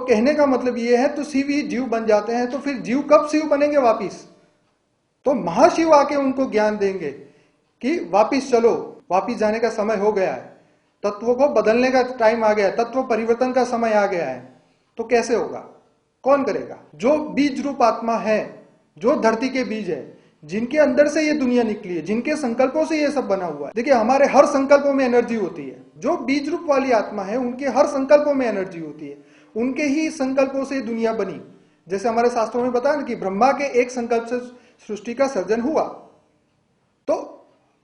कहने का मतलब ये है, तो शिव ही जीव बन जाते हैं, तो फिर जीव कब शिव बनेंगे वापिस? तो महाशिव आके उनको ज्ञान देंगे कि वापिस चलो, वापिस जाने का समय हो गया है, तत्वों को बदलने का टाइम आ गया है, तत्व परिवर्तन का समय आ गया है। तो कैसे होगा? कौन करेगा? जो बीज रूप आत्मा है, जो धरती के बीज है, जिनके अंदर से ये दुनिया निकली है, जिनके संकल्पों से ये सब बना हुआ है। देखिए, हमारे हर संकल्पों में एनर्जी होती है। जो बीज रूप वाली आत्मा है, उनके हर संकल्पों में एनर्जी होती है। उनके ही संकल्पों से दुनिया बनी। जैसे हमारे शास्त्रों में बताया ना कि ब्रह्मा के एक संकल्प से सृष्टि का सर्जन हुआ। तो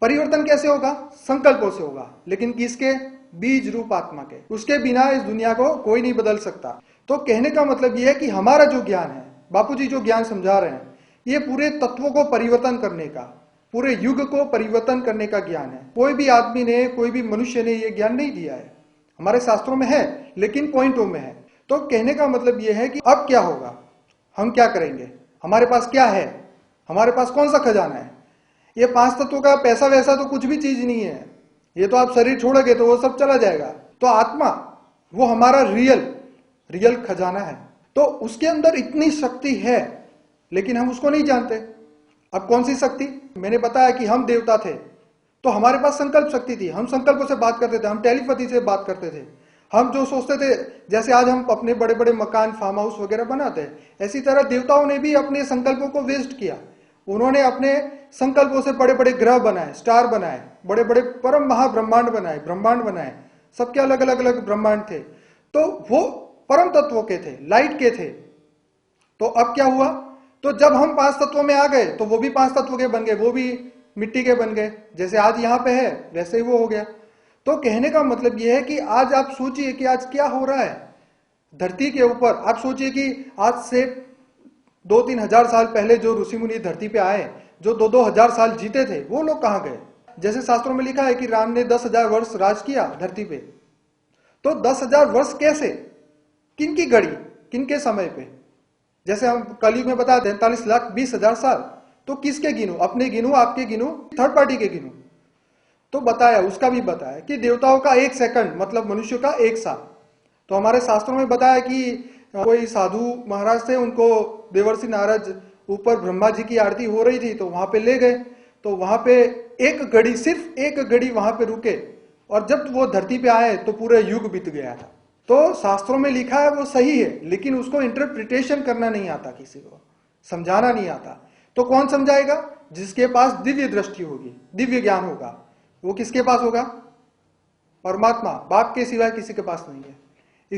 परिवर्तन कैसे होगा? संकल्पों से होगा, लेकिन किसके? बीज रूप आत्मा के। उसके बिना इस दुनिया को कोई नहीं बदल सकता। तो कहने का मतलब यह है कि हमारा जो ज्ञान है, बापूजी जो ज्ञान समझा रहे हैं, ये पूरे तत्वों को परिवर्तन करने का, पूरे युग को परिवर्तन करने का ज्ञान है। कोई भी आदमी ने, कोई भी मनुष्य ने यह ज्ञान नहीं दिया है। हमारे शास्त्रों में है, लेकिन पॉइंटों में है। तो कहने का मतलब यह है कि अब क्या होगा, हम क्या करेंगे, हमारे पास क्या है, हमारे पास कौन सा खजाना है? ये 5 तत्वों का पैसा वैसा तो कुछ भी चीज नहीं है। ये तो आप शरीर छोड़ोगे तो वो सब चला जाएगा। तो आत्मा, वो हमारा रियल खजाना है। तो उसके अंदर इतनी शक्ति है, लेकिन हम उसको नहीं जानते। अब कौन सी शक्ति? मैंने बताया कि हम देवता थे, तो हमारे पास संकल्प शक्ति थी। हम संकल्पों से बात करते थे, हम टेलीपैथी से बात करते थे। हम जो सोचते थे, जैसे आज हम अपने बड़े बड़े मकान, फार्म हाउस वगैरह बनाते हैं, इसी तरह देवताओं ने भी अपने संकल्पों को वेस्ट किया। उन्होंने अपने संकल्पों से बड़े बड़े ग्रह बनाए, स्टार बनाए, बड़े बड़े परम महाब्रह्मांड बनाए, ब्रह्मांड बनाए। सबके अलग अलग अलग ब्रह्मांड थे। तो वो परम तत्वों के थे, लाइट के थे। तो अब क्या हुआ? तो जब हम 5 तत्वों में आ गए, तो वो भी 5 तत्वों के बन गए, वो भी मिट्टी के बन गए। जैसे आज यहां पे है, वैसे ही वो हो गया। तो कहने का मतलब यह है कि आज आप सोचिए कि आज क्या हो रहा है धरती के ऊपर। आप सोचिए कि आज से 2-3 हजार साल पहले जो ऋषि मुनि धरती पे आए, जो 2-2 हजार साल जीते थे, वो लोग कहां गए? जैसे शास्त्रों में लिखा है कि राम ने 10,000 वर्ष राज किया धरती पे। तो 10,000 वर्ष कैसे? किनकी घड़ी, किनके समय पे? जैसे हम कलयुग में बताया 43,20,000 साल। तो किसके गिनूं? अपने गिनूं, आपके गिनूं, थर्ड पार्टी के गिनूं? तो बताया, उसका भी बताया कि देवताओं का 1 सेकंड मतलब मनुष्य का 1 साल। तो हमारे शास्त्रों में बताया कि कोई साधु महाराज थे, उनको देवर्षि नारद ऊपर ब्रह्मा जी की आरती हो रही थी, तो वहां पे ले गए। तो वहां पे एक घड़ी, सिर्फ एक घड़ी वहां पे रुके, और जब वो धरती पे आए तो पूरा युग बीत गया था। तो शास्त्रों में लिखा है वो सही है, लेकिन उसको इंटरप्रिटेशन करना नहीं आता, किसी को समझाना नहीं आता। तो कौन समझाएगा? जिसके पास दिव्य दृष्टि होगी, दिव्य ज्ञान होगा। वो किसके पास होगा? परमात्मा, बाप के सिवाय किसी के पास नहीं है।